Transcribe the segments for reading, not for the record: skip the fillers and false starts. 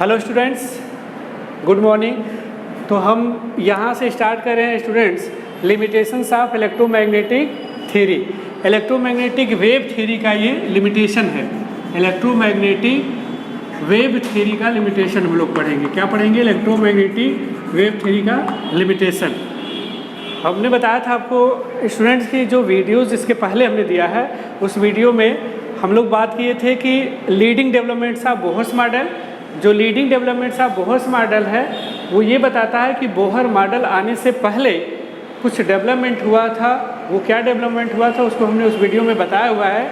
Hello students, good morning. तो हम यहाँ से स्टार्ट कर रहे हैं students limitations of electromagnetic theory. Electromagnetic wave theory का ये लिमिटेशन है। इलेक्ट्रोमैग्नेटिक वेव थ्योरी का लिमिटेशन हम लोग पढ़ेंगे। क्या पढ़ेंगे? इलेक्ट्रोमैग्नेटिक वेव थ्योरी का लिमिटेशन। हमने बताया था आपको स्टूडेंट्स की जो वीडियोज़ इसके पहले हमने दिया है, उस वीडियो में हम लोग बात किए थे कि leading developments of Bohr's model. जो leading developments of Bohr's model है वो ये बताता है कि बोहर मॉडल आने से पहले कुछ डेवलपमेंट हुआ था। वो क्या डेवलपमेंट हुआ था उसको हमने उस वीडियो में बताया हुआ है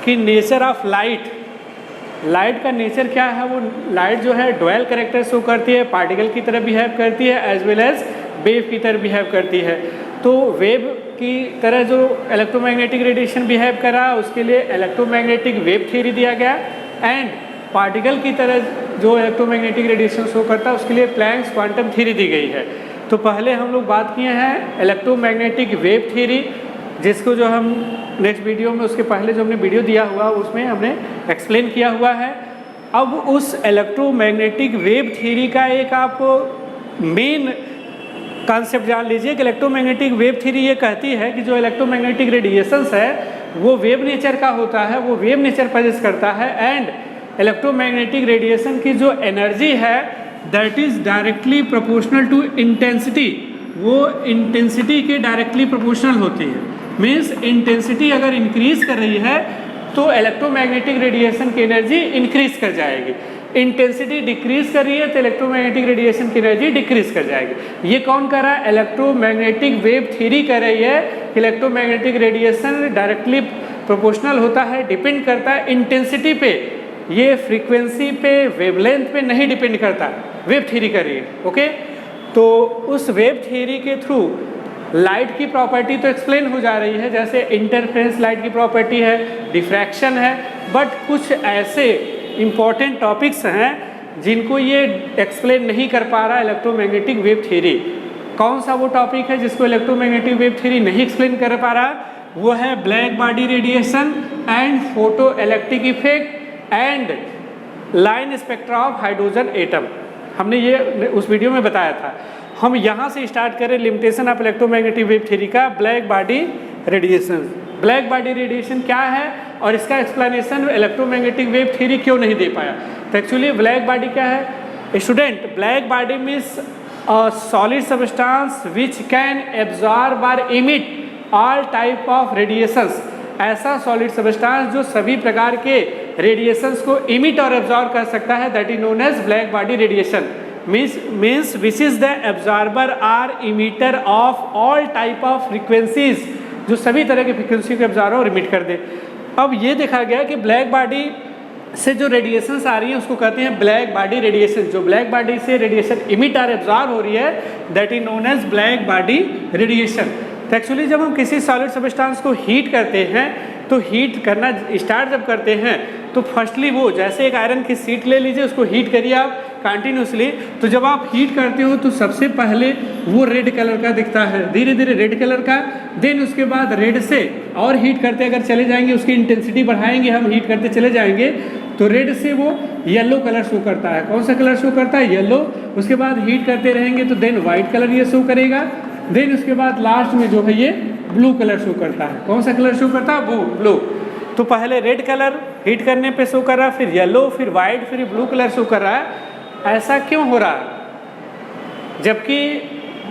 कि नेचर ऑफ लाइट का नेचर क्या है। वो लाइट जो है डुअल कैरेक्टर शो करती है, पार्टिकल की तरह बिहेव करती है एज वेल एज वेव की तरह बिहेव करती है। तो वेव की तरह जो इलेक्ट्रोमैग्नेटिक रेडिएशन बिहेव करा उसके लिए इलेक्ट्रोमैग्नेटिक वेव थ्योरी दिया गया, एंड पार्टिकल की तरह जो इलेक्ट्रोमैग्नेटिक रेडिएशन शो करता है उसके लिए प्लैंक्स क्वांटम थ्योरी दी गई है। तो पहले हम लोग बात किए हैं इलेक्ट्रोमैग्नेटिक वेव थ्योरी, जिसको जो हम नेक्स्ट वीडियो में उसके पहले जो हमने वीडियो दिया हुआ उसमें हमने एक्सप्लेन किया हुआ है। अब उस इलेक्ट्रोमैग्नेटिक वेव थ्योरी का एक आप मेन कॉन्सेप्ट जान लीजिए कि इलेक्ट्रोमैग्नेटिक वेव थ्योरी ये कहती है कि जो इलेक्ट्रोमैग्नेटिक रेडिएशंस है वो वेव नेचर का होता है, वो वेव नेचर पजेस करता है, एंड इलेक्ट्रोमैग्नेटिक रेडिएशन की जो एनर्जी है that is directly proportional to intensity. वो इंटेंसिटी के डायरेक्टली प्रोपोर्शनल होती है। मीन्स इंटेंसिटी अगर इंक्रीज कर रही है तो इलेक्ट्रोमैग्नेटिक रेडिएशन की एनर्जी इंक्रीज कर जाएगी। इंटेंसिटी डिक्रीज कर रही है तो इलेक्ट्रोमैग्नेटिक रेडिएशन की एनर्जी डिक्रीज कर जाएगी। ये कौन कर रहा है? इलेक्ट्रोमैग्नेटिक वेव थ्योरी कर रही है कि इलेक्ट्रोमैग्नेटिक रेडिएशन डायरेक्टली प्रोपोर्शनल होता है, डिपेंड करता है इंटेंसिटी पे, ये फ्रीक्वेंसी पे, वेवलेंथ पे नहीं डिपेंड करता। वेव थ्योरी कर रही है। ओके, तो उस वेव थ्योरी के थ्रू लाइट की प्रॉपर्टी तो एक्सप्लेन हो जा रही है, जैसे इंटरफेरेंस लाइट की प्रॉपर्टी है, डिफ्रैक्शन है, बट कुछ ऐसे इंपॉर्टेंट टॉपिक्स हैं जिनको ये एक्सप्लेन नहीं कर पा रहा इलेक्ट्रोमैग्नेटिक वेव थ्योरी। कौन सा वो टॉपिक है जिसको इलेक्ट्रोमैग्नेटिक वेव थ्योरी नहीं एक्सप्लेन कर पा रहा? वो है black body radiation and photo electric effect and line spectra of hydrogen atom. हमने ये उस वीडियो में बताया था। हम यहाँ से स्टार्ट करें limitation of electromagnetic wave theory का black body radiation. Black body radiation क्या है और इसका एक्सप्लेनेशन इलेक्ट्रोमैग्नेटिक वेव थ्योरी क्यों नहीं दे पाया? तो एक्चुअली ब्लैक बॉडी क्या है student? Black body means a solid substance which can absorb और emit all type of radiations. ऐसा सॉलिड सब्सटेंस जो सभी प्रकार के रेडिएशंस को इमिट और एब्जॉर्ब कर सकता है, that is known as black body radiation. Means which is the absorber और emitter of all type of frequencies, जो सभी तरह की फ्रीक्वेंसी को एब्जॉर्ब और इमिट कर दे। अब ये देखा गया कि ब्लैक बॉडी से जो रेडिएशंस आ रही हैं उसको कहते हैं ब्लैक बॉडी रेडिएशन। जो ब्लैक बॉडी से रेडिएशन इमिट और एब्जॉर्ब हो रही है that is known as black body radiation. तो एक्चुअली जब हम किसी सॉलिड सब्सटेंस को हीट करते हैं तो हीट करना स्टार्ट जब करते हैं तो फर्स्टली वो जैसे एक आयरन की शीट ले लीजिए, उसको हीट करिए आप कंटिन्यूसली। तो जब आप हीट करते हो तो सबसे पहले वो रेड कलर का दिखता है, धीरे धीरे रेड कलर का, देन उसके बाद रेड से और हीट करते अगर चले जाएंगे, उसकी इंटेंसिटी बढ़ाएंगे, हम हीट करते चले जाएंगे तो रेड से वो येलो कलर शो करता है। कौन सा कलर शो करता है? येलो। उसके बाद हीट करते रहेंगे तो देन वाइट कलर ये शो करेगा, देन उसके बाद लास्ट में जो है ये ब्लू कलर शो करता है। कौन सा कलर शो करता है? ब्लू। तो पहले रेड कलर हीट करने पे शो कर रहा है, फिर येलो, फिर वाइट, फिर ब्लू कलर शो कर रहा है। ऐसा क्यों हो रहा है? जबकि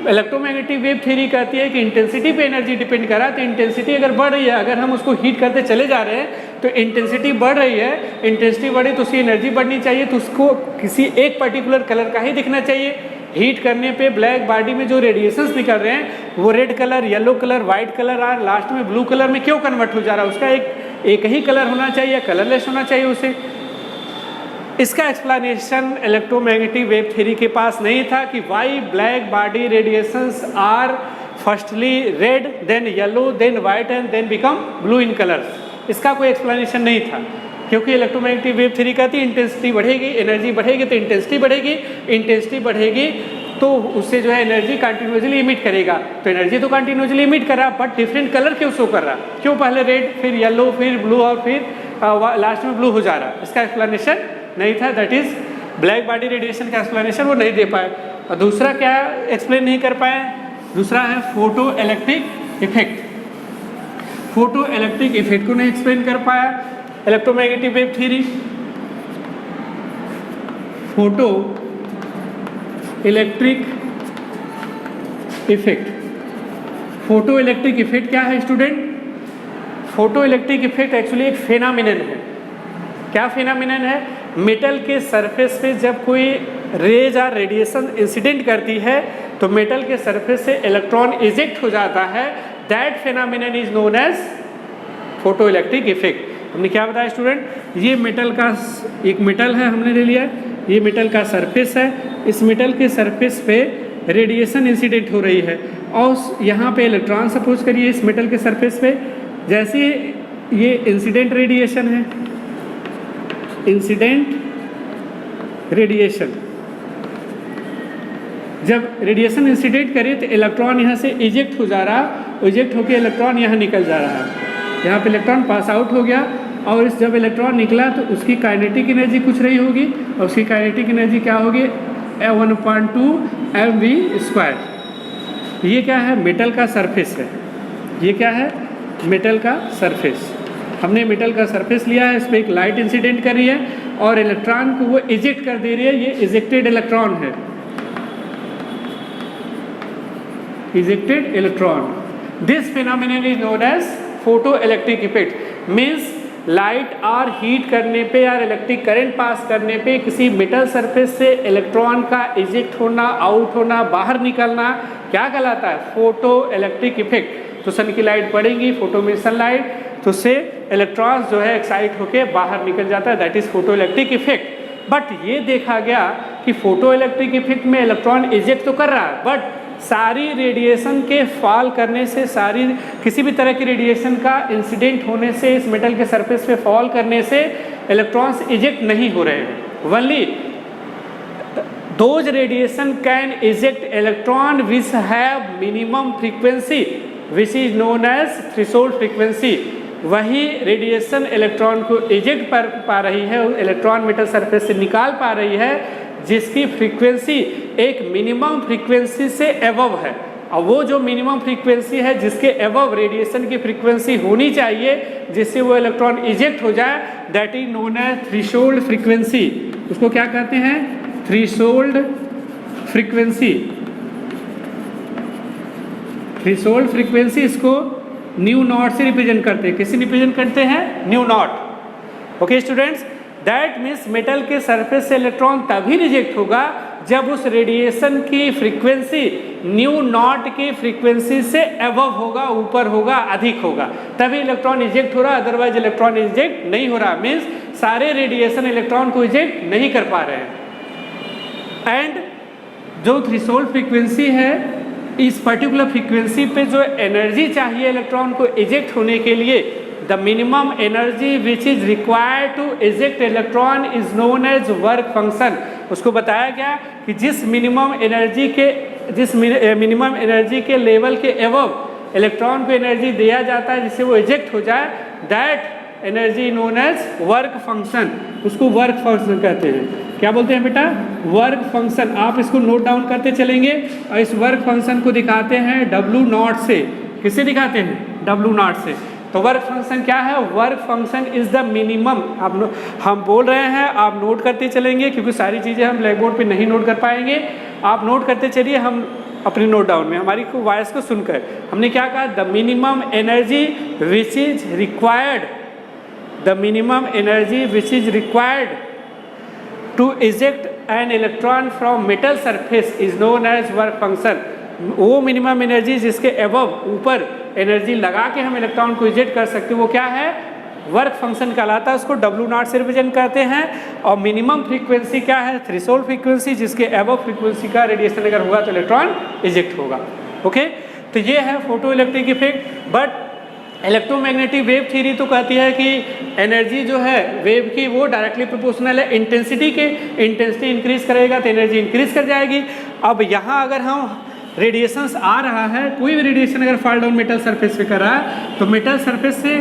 इलेक्ट्रोमैग्नेटिक वेव थ्योरी कहती है कि इंटेंसिटी पे एनर्जी डिपेंड कर रहा है। तो इंटेंसिटी अगर बढ़ रही है, अगर हम उसको हीट करते चले जा रहे हैं तो इंटेंसिटी बढ़ रही है, इंटेंसिटी बढ़ी तो उसकी एनर्जी बढ़नी चाहिए, तो उसको किसी एक पर्टिकुलर कलर का ही दिखना चाहिए। हीट करने पे ब्लैक बॉडी में जो रेडिएशंस निकल रहे हैं वो red colour, yellow colour, white colour और लास्ट में ब्लू कलर में क्यों कन्वर्ट हो जा रहा है? उसका एक ही कलर होना चाहिए, कलरलेस होना चाहिए उसे। इसका एक्सप्लेनेशन इलेक्ट्रोमैग्नेटिक वेव थ्योरी के पास नहीं था कि why black body radiations are firstly red, then yellow, then white and then become blue in colours. इसका कोई एक्सप्लेनेशन नहीं था, क्योंकि इलेक्ट्रोमैग्नेटिक वेव थ्योरी कहती है इंटेंसिटी बढ़ेगी, एनर्जी बढ़ेगी, तो इंटेंसिटी बढ़ेगी, इंटेंसिटी बढ़ेगी तो उससे जो है एनर्जी कंटिन्यूसली इमिट करेगा। तो एनर्जी तो कंटिन्यूसली इमिट कर रहा, बट डिफरेंट कलर क्यों शो कर रहा? क्यों पहले रेड, फिर येलो, फिर ब्लू और फिर लास्ट में ब्लू हो जा रहा? इसका एक्सप्लेनेशन नहीं था। That is black body radiation का एक्सप्लेनेशन वो नहीं दे पाए। और दूसरा क्या एक्सप्लेन नहीं कर पाए, दूसरा है photo electric effect. Photo electric effect को नहीं एक्सप्लेन कर पाया। Electromagnetic wave theory, photo electric effect. Photo electric effect क्या है student? Photo electric effect actually एक फेनामिनन है। क्या फेनामिनन है? मेटल के सरफेस पे जब कोई रेज और रेडिएशन इंसिडेंट करती है तो मेटल के सरफेस से इलेक्ट्रॉन इजेक्ट हो जाता है। That phenomenon is known as photo electric effect. हमने क्या बताया स्टूडेंट? ये मेटल का एक मेटल है, हमने ले लिया, ये मेटल का सरफेस है। इस मेटल के सरफेस पे रेडिएशन इंसिडेंट हो रही है और यहाँ पे इलेक्ट्रॉन सपोज करिए इस मेटल के सरफेस पे, जैसे ये इंसिडेंट रेडिएशन है, इंसिडेंट रेडिएशन, जब रेडिएशन इंसिडेंट करे तो इलेक्ट्रॉन यहाँ से इजेक्ट हो जा रहा, इजेक्ट होकर इलेक्ट्रॉन यहाँ निकल जा रहा है। यहाँ पे इलेक्ट्रॉन पास आउट हो गया और इस जब इलेक्ट्रॉन निकला तो उसकी काइनेटिक एनर्जी कुछ रही होगी और उसकी काइनेटिक एनर्जी क्या होगी? 1.2 mv²। ये क्या है? मेटल का सरफेस है। ये क्या है? मेटल का सरफेस। हमने मेटल का सरफेस लिया है, इस पर एक लाइट इंसिडेंट कर रही है और इलेक्ट्रॉन को वो इजेक्ट कर दे रही है। ये इजेक्टेड इलेक्ट्रॉन है, ejected electron. This phenomenon is known as photo electric effect. Means light और हीट करने पे या इलेक्ट्रिक करंट पास करने पे किसी मेटल सरफेस से इलेक्ट्रॉन का इजेक्ट होना, आउट होना, बाहर निकलना क्या कहलाता है? Photo electric effect. तो सन की लाइट पड़ेगी, फोटो में सनलाइट, तो उससे इलेक्ट्रॉन्स जो है एक्साइट होके बाहर निकल जाता है। That is photo electric effect. But ये देखा गया कि फोटो इलेक्ट्रिक इफेक्ट में इलेक्ट्रॉन इजेक्ट तो कर रहा है, बट सारी रेडिएशन के फॉल करने से, सारी किसी भी तरह की रेडिएशन का इंसिडेंट होने से, इस मेटल के सरफेस पे फॉल करने से इलेक्ट्रॉन्स इजेक्ट नहीं हो रहे हैं। Only those radiation can eject electron which have minimum frequency which is known as threshold frequency. वही रेडिएशन इलेक्ट्रॉन को इजेक्ट कर पा रही है, इलेक्ट्रॉन मेटल सरफेस से निकाल पा रही है जिसकी फ्रीक्वेंसी एक मिनिमम फ्रीक्वेंसी से एबव है। और वो जो मिनिमम फ्रीक्वेंसी है जिसके एबव रेडिएशन की फ्रीक्वेंसी होनी चाहिए जिससे वो इलेक्ट्रॉन इजेक्ट हो जाए, that is known as threshold frequency. उसको क्या कहते हैं? Threshold frequency. थ्रेशोल्ड फ्रीक्वेंसी इसको न्यू नॉट से रिप्रेजेंट करते हैं। किसे रिप्रेजेंट करते हैं? Nu naught. Okay students, that means metal के सरफेस से इलेक्ट्रॉन तभी रिजेक्ट होगा जब उस रेडिएशन की फ्रीक्वेंसी न्यू नॉट की फ्रीक्वेंसी से एबव होगा, ऊपर होगा, अधिक होगा, तभी इलेक्ट्रॉन इजेक्ट हो रहा। अदरवाइज इलेक्ट्रॉन इजेक्ट नहीं हो रहा। मीन्स सारे रेडिएशन इलेक्ट्रॉन को इजेक्ट नहीं कर पा रहे हैं। एंड जो थ्रेशोल्ड फ्रीक्वेंसी है, इस पर्टिकुलर फ्रीक्वेंसी पे जो एनर्जी चाहिए इलेक्ट्रॉन को इजेक्ट होने के लिए, the minimum energy which is required to eject electron is known as work function. उसको बताया गया कि जिस मिनिमम एनर्जी के लेवल के एबव इलेक्ट्रॉन को एनर्जी दिया जाता है जिससे वो इजेक्ट हो जाए, that energy known as work function. उसको वर्क फंक्शन कहते हैं। क्या बोलते हैं बेटा? Work function. आप इसको नोट डाउन करते चलेंगे और इस वर्क फंक्शन को दिखाते हैं W0 से। किससे दिखाते हैं? W0 से। तो वर्क फंक्शन क्या है? Work function is the minimum. हम बोल रहे हैं, आप नोट करते चलेंगे क्योंकि सारी चीज़ें हम ब्लैक बोर्ड पे नहीं नोट कर पाएंगे। आप नोट करते चलिए, हम अपनी नोट डाउन में हमारी वॉइस को सुनकर हमने क्या कहा? The minimum energy which is required, the minimum energy which is required to eject an electron from metal surface is known as work function. वो मिनिमम एनर्जी जिसके एबव, ऊपर एनर्जी लगा के हम इलेक्ट्रॉन को इजेक्ट कर सकते हैं, वो क्या है? वर्क फंक्शन कहलाता है। उसको W0 से रिप्रेजेंट करते हैं। और मिनिमम फ्रीक्वेंसी क्या है? थ्रेशोल्ड फ्रीक्वेंसी, जिसके एबव फ्रीक्वेंसी का रेडिएशन अगर होगा तो इलेक्ट्रॉन इजेक्ट होगा। ओके, तो ये है photo electric effect. But electromagnetic wave theory तो कहती है कि एनर्जी जो है वेव की वो डायरेक्टली प्रोपोर्शनल है इंटेंसिटी के। इंटेंसिटी इंक्रीज करेगा तो एनर्जी इंक्रीज कर जाएगी। अब यहाँ अगर हम रेडिएशंस आ रहा है, कोई भी रेडिएशन अगर फॉल डाउन मेटल सरफेस पे कर रहा है तो मेटल सरफेस से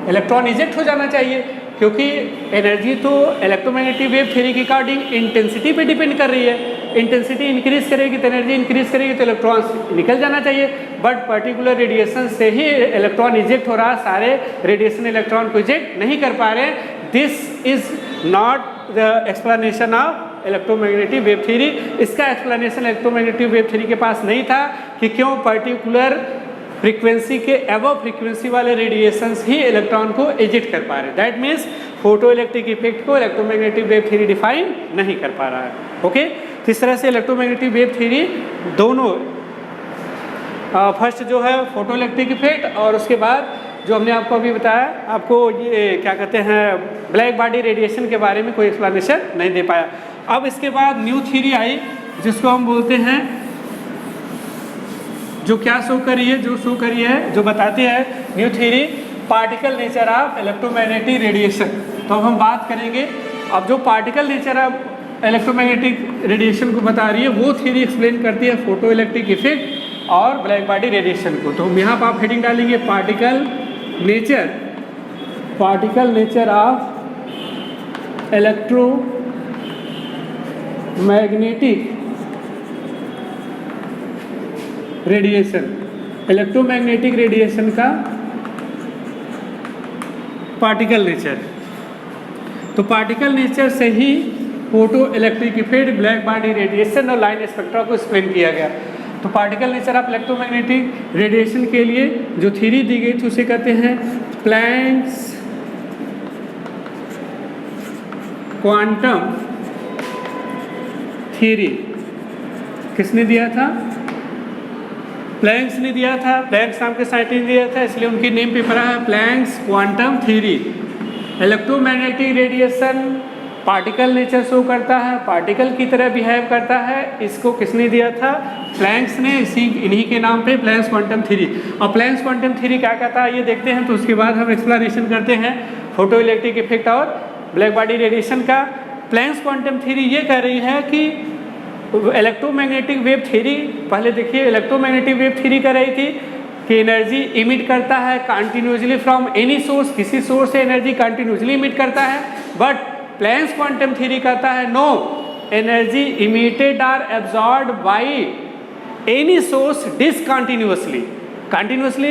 इलेक्ट्रॉन इजेक्ट हो जाना चाहिए। क्योंकि एनर्जी तो इलेक्ट्रोमैग्नेटिक वेव थ्योरी के अकॉर्डिंग इंटेंसिटी पे डिपेंड कर रही है। इंटेंसिटी इंक्रीज करेगी तो एनर्जी इंक्रीज करेगी तो इलेक्ट्रॉन निकल जाना चाहिए, बट पर्टिकुलर रेडिएशन से ही इलेक्ट्रॉन इजेक्ट हो रहा है, सारे रेडिएशन इलेक्ट्रॉन को इजेक्ट नहीं कर पा रहे। This is not the explanation of electromagnetic wave theory. इसका एक्सप्लेनेशन इलेक्ट्रोमैग्नेटिक वेव थ्योरी के पास नहीं था कि क्यों पर्टिकुलर फ्रीक्वेंसी के अबव फ्रीक्वेंसी वाले रेडिएशंस ही इलेक्ट्रॉन को इजेक्ट कर पा रहे। That means photo electric effect को इलेक्ट्रोमैग्नेटिक वेव थ्योरी डिफाइन नहीं कर पा रहा है। ओके, तो इस तरह से इलेक्ट्रोमैग्नेटिक वेव थ्योरी दोनों फर्स्ट जो है फोटो इलेक्ट्रिक इफेक्ट और उसके बाद जो हमने आपको अभी बताया, आपको ये क्या कहते हैं ब्लैक बॉडी रेडिएशन के बारे में कोई एक्सप्लेनेशन नहीं दे पाया। अब इसके बाद न्यू थ्योरी आई जिसको हम बोलते हैं, जो क्या शो करी है, जो बताती है new theory particle nature of electromagnetic radiation. तो अब हम बात करेंगे, अब जो particle nature of electromagnetic radiation को बता रही है वो थ्योरी एक्सप्लेन करती है फोटो इलेक्ट्रिक इफेक्ट और ब्लैक बॉडी रेडिएशन को। तो हम यहाँ पर आप हेडिंग डालेंगे particle nature of electromagnetic radiation का पार्टिकल नेचर। तो पार्टिकल नेचर से ही photo electric effect, black body radiation और लाइन स्पेक्ट्रा को एक्सप्लेन किया गया। तो particle nature of electromagnetic radiation के लिए जो थ्योरी दी गई थी उसे कहते हैं प्लैंक्स क्वांटम थ्योरी। किसने दिया था? प्लैंक्स ने दिया था। प्लैंक्स नाम के साइंटिस्ट ने दिया था, इसलिए उनकी नेम पे पड़ा है Planck's quantum theory. Electromagnetic radiation particle nature show करता है, पार्टिकल की तरह बिहेव करता है। इसको किसने दिया था? प्लैंक्स ने। इन्हीं के नाम पे प्लैंक्स क्वांटम थ्योरी। और प्लैंक्स क्वांटम थ्योरी क्या कहता है ये देखते हैं, तो उसके बाद हम एक्सप्लेनेशन करते हैं फोटो इलेक्ट्रिक इफेक्ट और ब्लैक बॉडी रेडिएशन का। प्लैंक्स क्वांटम थ्योरी ये कह रही है कि इलेक्ट्रोमैग्नेटिक वेव थ्योरी, पहले देखिए इलेक्ट्रोमैग्नेटिक वेव थ्योरी कह रही थी कि एनर्जी इमिट करता है कंटिन्यूसली फ्रॉम एनी सोर्स, किसी सोर्स से एनर्जी कंटिन्यूसली इमिट करता है। बट प्लैंक्स क्वांटम थ्योरी कहता है no, energy emitted or absorbed by any source discontinuously. Continuously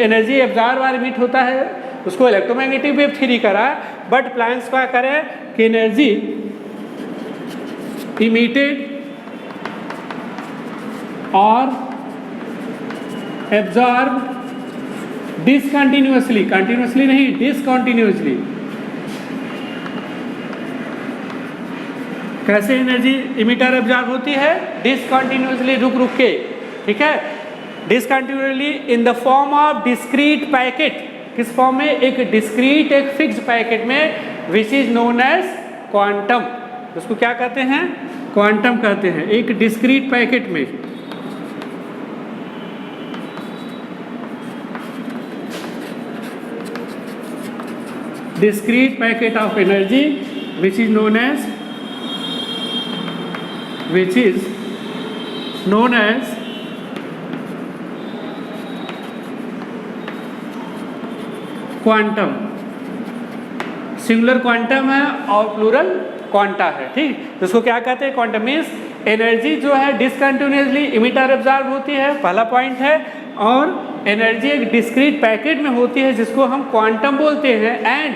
energy absorb और इमिट होता है, उसको इलेक्ट्रोमैग्नेटिक वेव थ्योरी करा। बट प्लैंक्स क्या करे कि एनर्जी इमिटेड और एब्जॉर्ब डिसकंटिन्यूअसली, कंटिन्यूअसली नहीं डिसकंटिन्यूअसली। कैसे एनर्जी इमिटर एब्जॉर्ब होती है? डिसकंटिन्यूअसली, रुक रुक के, ठीक है, discontinuously in the form of discrete packet. किस फॉर्म में? एक डिस्क्रीट, एक फिक्स्ड पैकेट में, which is known as quantum. उसको क्या कहते हैं? क्वांटम कहते हैं। एक डिस्क्रीट पैकेट में, discrete packet of energy which is known as quantum. Singular quantum है और प्लूरल क्वांटा है, ठीक। तो इसको क्या कहते हैं? क्वांटम मीन्स एनर्जी जो है डिसकंटिन्यूअसली इमिटर एब्जॉर्ब होती है, पहला पॉइंट है। और एनर्जी एक डिस्क्रीट पैकेट में होती है जिसको हम क्वांटम बोलते हैं। And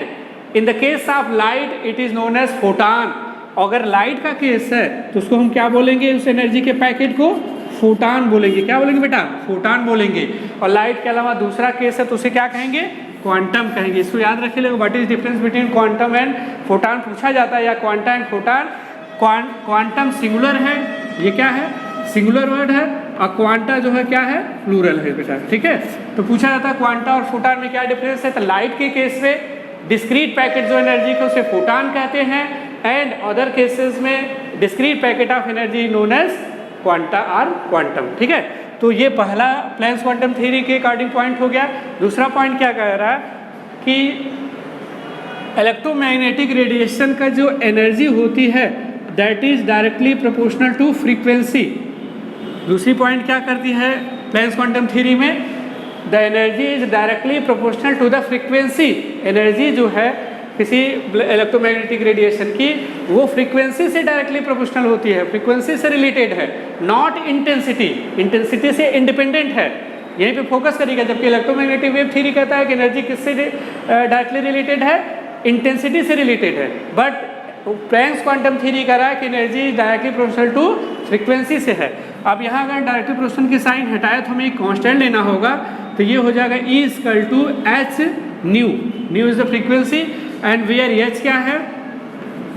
in the case of light it is known as photon. अगर लाइट का केस है तो उसको हम क्या बोलेंगे? उस एनर्जी के पैकेट को फोटान बोलेंगे। क्या बोलेंगे बेटा? फोटान बोलेंगे। और लाइट के अलावा दूसरा केस है तो उसे क्या कहेंगे? क्वांटम कहेंगे। इसको याद रखिए, what is difference between quantum and photon पूछा जाता है, या quanta and photon. Quantum singular है, ये क्या है? सिंगुलर वर्ड है। और क्वांटा जो है क्या है? प्लूरल है बेटा, ठीक है। तो पूछा जाता है क्वांटा और फोटान में क्या डिफरेंस है? तो लाइट के केस में डिस्क्रीट पैकेट जो एनर्जी को उसे फोटान कहते हैं, एंड अदर केसेस में discrete packet of energy known as quanta और क्वांटम, ठीक है। तो ये पहला प्लैंक्स क्वांटम थ्योरी के अकॉर्डिंग पॉइंट हो गया। दूसरा पॉइंट क्या कह रहा है कि इलेक्ट्रोमैग्नेटिक रेडिएशन का जो एनर्जी होती है that is directly proportional to frequency. दूसरी पॉइंट क्या करती है प्लैंक्स क्वांटम थ्योरी में? The energy is directly proportional to the frequency. Energy जो है किसी इलेक्ट्रोमैग्नेटिक रेडिएशन की, वो फ्रीक्वेंसी से डायरेक्टली प्रोपोर्शनल होती है, फ्रीक्वेंसी से रिलेटेड है, नॉट इंटेंसिटी, इंटेंसिटी से इंडिपेंडेंट है। यहीं पे फोकस करिएगा। जबकि इलेक्ट्रोमैग्नेटिक वेव थ्योरी कहता है कि एनर्जी किससे डायरेक्टली रिलेटेड है, इंटेंसिटी से रिलेटेड है। बट प्लैंक्स क्वांटम थ्योरी कह रहा है कि energy directly proportional to frequency से है। अब यहाँ अगर डायरेक्टली प्रोपोर्शनल की साइन हटाए तो हमें एक कांस्टेंट लेना होगा, तो ये हो जाएगा E equal to H nu, nu is the frequency and where H क्या है,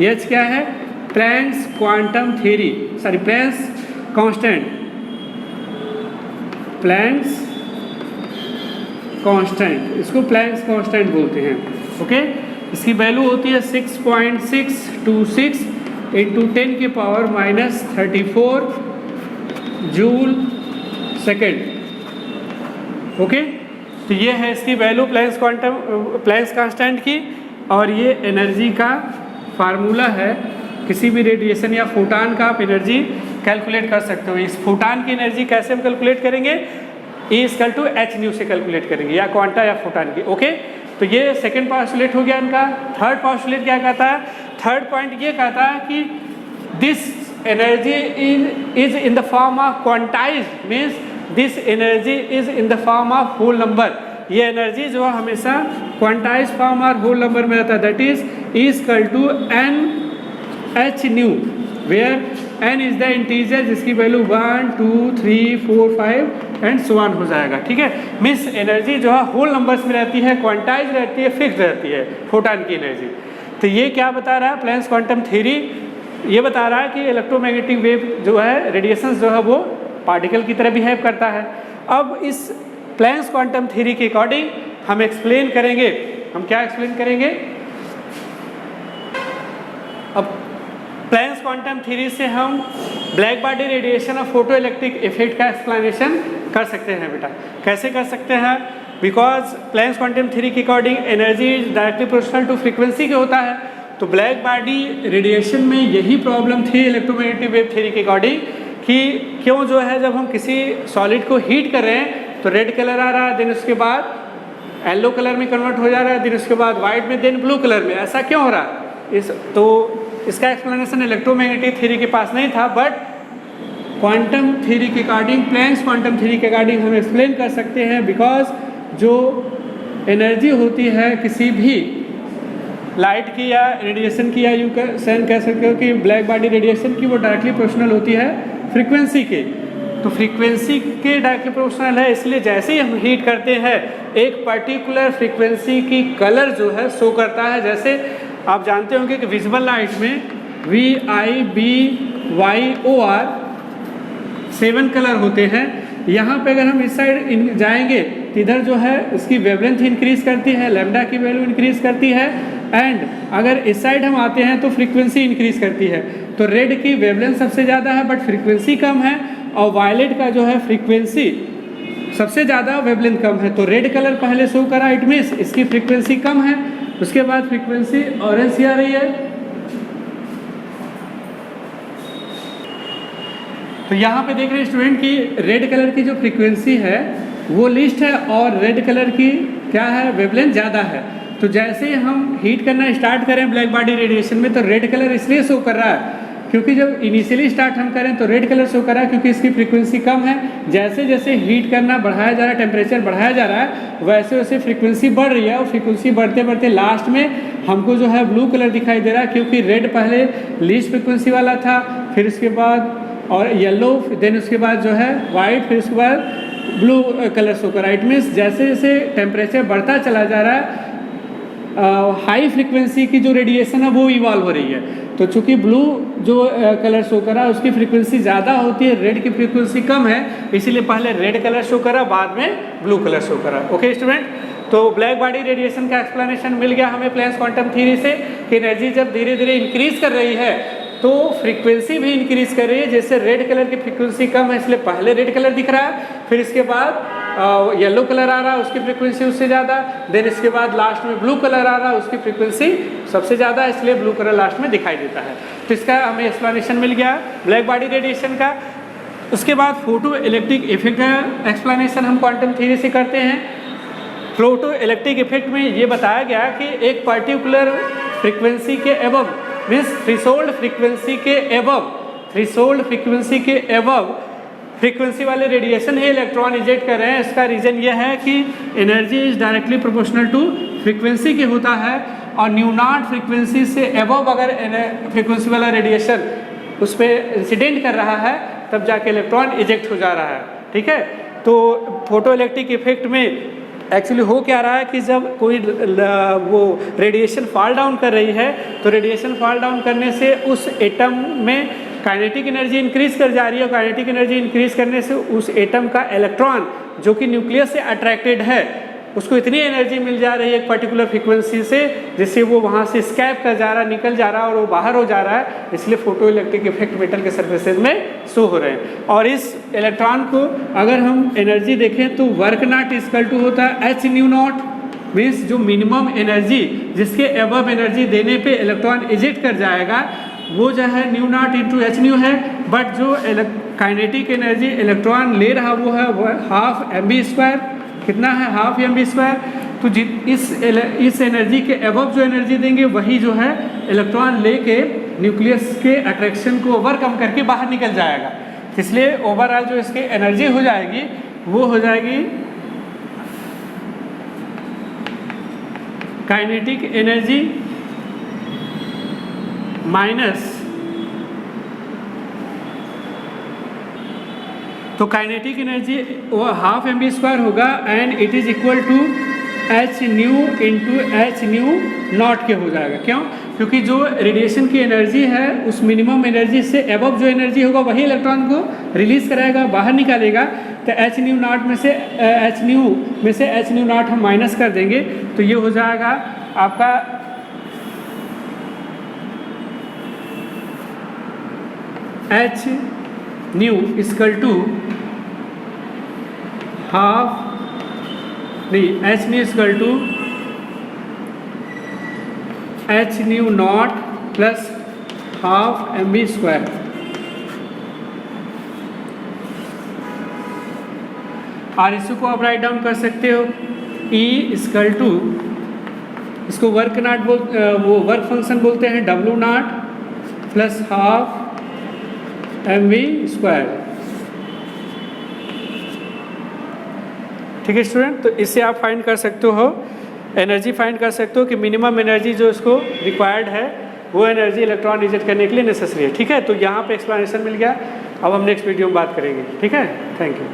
एच क्या है, Planck's quantum theory, sorry Planck's constant, Planck's constant, इसको प्लैंक्स कांस्टेंट बोलते हैं। ओके, इसकी वैल्यू होती है 6.626 इंटू 10 की power minus 34 joule second. Okay, तो ये है इसकी value Planck's quantum, Planck's constant की, और ये एनर्जी का फार्मूला है। किसी भी रेडिएशन या फोटान का आप एनर्जी कैलकुलेट कर सकते हो। इस फोटान की एनर्जी कैसे हम कैलकुलेट करेंगे, E equal to H nu से कैलकुलेट करेंगे, या क्वांटा या फोटान की। ओके, तो ये सेकंड पॉस्टुलेट हो गया इनका। थर्ड पॉस्टुलेट क्या कहता है, थर्ड पॉइंट ये कहता है कि this energy is in the form of quantized, means this energy is in the form of whole number. ये एनर्जी जो है हमेशा क्वांटाइज फॉर्म और होल नंबर में रहता है, that is E equal to N H nu, where n is the integer जिसकी वैल्यू 1 2 3 4 5 एंड सो ऑन हो जाएगा। ठीक है, मीन्स एनर्जी जो है होल नंबर्स में रहती है, क्वांटाइज रहती है, फिक्स रहती है फोटान की एनर्जी। तो ये क्या बता रहा है प्लैंक्स क्वांटम थ्योरी, ये बता रहा है कि इलेक्ट्रोमैग्नेटिक वेव जो है, रेडिएशंस जो है वो पार्टिकल की तरह बिहेव करता है। अब इस प्लैंक्स क्वांटम थ्योरी के अकॉर्डिंग हम एक्सप्लेन करेंगे, हम क्या एक्सप्लेन करेंगे, अब प्लैंक्स क्वांटम थ्योरी से हम ब्लैक बॉडी रेडिएशन और फोटो इलेक्ट्रिक इफेक्ट का एक्सप्लेनेशन कर सकते हैं। बेटा कैसे कर सकते हैं, बिकॉज प्लैंक्स क्वांटम थ्योरी के according energy directly proportional to frequency के होता है। तो ब्लैक बॉडी रेडिएशन में यही प्रॉब्लम थी इलेक्ट्रोमैग्नेटिक वेव थ्योरी के अकॉर्डिंग, कि क्यों जो है जब हम किसी सॉलिड को हीट कर रहे हैं तो रेड कलर आ रहा है, देन उसके बाद येलो कलर में कन्वर्ट हो जा रहा है, देन उसके बाद वाइट में, देन ब्लू कलर में, ऐसा क्यों हो रहा है। तो इसका एक्सप्लेनेशन इलेक्ट्रोमैग्नेटिक थ्योरी के पास नहीं था, बट क्वांटम थ्योरी के अकॉर्डिंग, प्लैंक्स क्वांटम थ्योरी के अकॉर्डिंग हम एक्सप्लेन कर सकते हैं। बिकॉज जो एनर्जी होती है किसी भी लाइट की या रेडिएशन की, या यू कह सकते हो कि ब्लैक बॉडी रेडिएशन की, वो डायरेक्टली प्रोपोर्शनल होती है फ्रीक्वेंसी के। तो फ्रीक्वेंसी के डायरेक्टली प्रोपोर्शनल है, इसलिए जैसे ही हम हीट करते हैं एक पर्टिकुलर फ्रीक्वेंसी की कलर जो है शो करता है। जैसे आप जानते होंगे कि विजिबल लाइट में VIBYOR 7 कलर होते हैं। यहाँ पे अगर हम इस साइड जाएंगे तो इधर जो है इसकी वेवलेंथ इंक्रीज करती है, लैम्डा की वैल्यू इंक्रीज करती है, एंड अगर इस साइड हम आते हैं तो फ्रीक्वेंसी इंक्रीज करती है। तो रेड की वेवलेंथ सबसे ज़्यादा है बट फ्रीक्वेंसी कम है, और वायलेट का जो है फ्रीक्वेंसी सबसे ज़्यादा, वेवलेंथ कम है। तो रेड कलर पहले शो करा, इट मीन्स इसकी फ्रीक्वेंसी कम है। उसके बाद फ्रीक्वेंसी ऑरेंज सी आ रही है। तो यहाँ पे देख रहे हैं स्टूडेंट की रेड कलर की जो फ्रीक्वेंसी है वो लिस्ट है, और रेड कलर की क्या है, वेवलेंथ ज़्यादा है। तो जैसे ही हम हीट करना स्टार्ट करें ब्लैक बॉडी रेडिएशन में, तो रेड कलर इसलिए शो कर रहा है क्योंकि जब इनिशियली स्टार्ट हम करें तो रेड कलर शो कर रहा है क्योंकि इसकी फ्रीक्वेंसी कम है। जैसे जैसे हीट करना बढ़ाया जा रहा है, टेम्परेचर बढ़ाया जा रहा है, वैसे वैसे फ्रीक्वेंसी बढ़ रही है, और फ्रीक्वेंसी बढ़ते बढ़ते लास्ट में हमको जो है ब्लू कलर दिखाई दे रहा है, क्योंकि रेड पहले लीस्ट फ्रीक्वेंसी वाला था, फिर उसके बाद और येलो, देन उसके बाद जो है वाइट, फिर उसके बाद ब्लू कलर शो कर रहा है। इट मीन्स जैसे जैसे टेम्परेचर बढ़ता चला जा रहा है, हाई फ्रीक्वेंसी की जो रेडिएशन है वो इवॉल्व हो रही है। तो चूंकि ब्लू जो कलर शो करा उसकी फ्रीक्वेंसी ज़्यादा होती है, रेड की फ्रीक्वेंसी कम है, इसीलिए पहले रेड कलर शो करा, बाद में ब्लू कलर शो करा। ओके स्टूडेंट, तो ब्लैक बॉडी रेडिएशन का एक्सप्लेनेशन मिल गया हमें प्लैंक्स क्वांटम थ्योरी से, कि एनर्जी जब धीरे धीरे इंक्रीज कर रही है तो फ्रीक्वेंसी भी इंक्रीज कर रही है। जैसे रेड कलर की फ्रीक्वेंसी कम है इसलिए पहले रेड कलर दिख रहा है, फिर इसके बाद येलो कलर आ रहा है, उसकी फ्रीक्वेंसी उससे ज़्यादा, देन इसके बाद लास्ट में ब्लू कलर आ रहा है, उसकी फ्रीक्वेंसी सबसे ज़्यादा है, इसलिए ब्लू कलर लास्ट में दिखाई देता है। तो इसका हमें एक्सप्लेनेशन मिल गया ब्लैक बॉडी रेडिएशन का। उसके बाद फोटो इलेक्ट्रिक इफेक्ट का एक्सप्लेनेशन हम क्वांटम थ्योरी से करते हैं। फोटो इलेक्ट्रिक इफेक्ट में ये बताया गया कि एक पर्टिकुलर फ्रीक्वेंसी के एबव मीन्स थ्रेशोल्ड फ्रीक्वेंसी के एबव फ्रीक्वेंसी वाले रेडिएशन ही इलेक्ट्रॉन इजेक्ट कर रहे हैं। इसका रीज़न ये है कि energy is directly proportional to frequency के होता है, और न्यू नॉट फ्रीक्वेंसी से एबव अगर फ्रीक्वेंसी वाला रेडिएशन उस पर इंसिडेंट कर रहा है तब जाके इलेक्ट्रॉन इजेक्ट हो जा रहा है। ठीक है, तो फोटो इलेक्ट्रिक इफेक्ट में एक्चुअली हो क्या रहा है कि जब कोई वो रेडिएशन फॉल डाउन कर रही है तो रेडिएशन फॉल डाउन करने से उस एटम में काइनेटिक एनर्जी इंक्रीज कर जा रही है, और काइनेटिक एनर्जी इंक्रीज करने से उस एटम का इलेक्ट्रॉन जो कि न्यूक्लियस से अट्रैक्टेड है उसको इतनी एनर्जी मिल जा रही है एक पर्टिकुलर फ्रीक्वेंसी से जिससे वो वहाँ से स्कैप कर जा रहा है, निकल जा रहा है और वो बाहर हो जा रहा है। इसलिए फोटो इलेक्ट्रिक इफेक्ट मेटल के सर्फेसेज में शो हो रहे हैं। और इस इलेक्ट्रॉन को अगर हम एनर्जी देखें तो वर्क नॉट इक्वल टू होता है एच न्यू नॉट, मीन्स जो मिनिमम एनर्जी जिसके एबव एनर्जी देने पे इलेक्ट्रॉन इजेक्ट कर जाएगा वो जो है new not into H new है, बट जो काइनेटिक एनर्जी इलेक्ट्रॉन ले रहा वो है हाफ एम बी स्क्वायर। कितना है? Half M B square. तो इस एनर्जी के एबव जो एनर्जी देंगे वही जो है इलेक्ट्रॉन लेके न्यूक्लियस के अट्रैक्शन को ओवरकम करके बाहर निकल जाएगा। इसलिए ओवरऑल जो इसकी एनर्जी हो जाएगी वो हो जाएगी काइनेटिक एनर्जी माइनस, तो काइनेटिक एनर्जी वो हाफ एम बी स्क्वायर होगा and it is equal to H nu into H nu naught के हो जाएगा। क्यों? क्योंकि जो रेडिएशन की एनर्जी है उस मिनिमम एनर्जी से एबव जो एनर्जी होगा वही इलेक्ट्रॉन को रिलीज कराएगा, बाहर निकालेगा। तो एच न्यू नॉट में से एच न्यू नॉट हम माइनस कर देंगे तो ये हो जाएगा आपका h nu equal to half नहीं h nu equal to H nu naught plus half M B square. और इसको आप राइट डाउन कर सकते हो E इक्वल टू, इसको वर्क नॉट वो वर्क फंक्शन बोलते हैं डब्ल्यू naught plus half m v square. ठीक है स्टूडेंट, तो इससे आप फाइंड कर सकते हो एनर्जी फाइंड कर सकते हो कि मिनिमम एनर्जी जो इसको रिक्वायर्ड है वो एनर्जी इलेक्ट्रॉन इजेक्ट करने के लिए नेसेसरी है। ठीक है, तो यहाँ पे एक्सप्लेनेशन मिल गया। अब हम नेक्स्ट वीडियो में बात करेंगे। ठीक है, थैंक यू।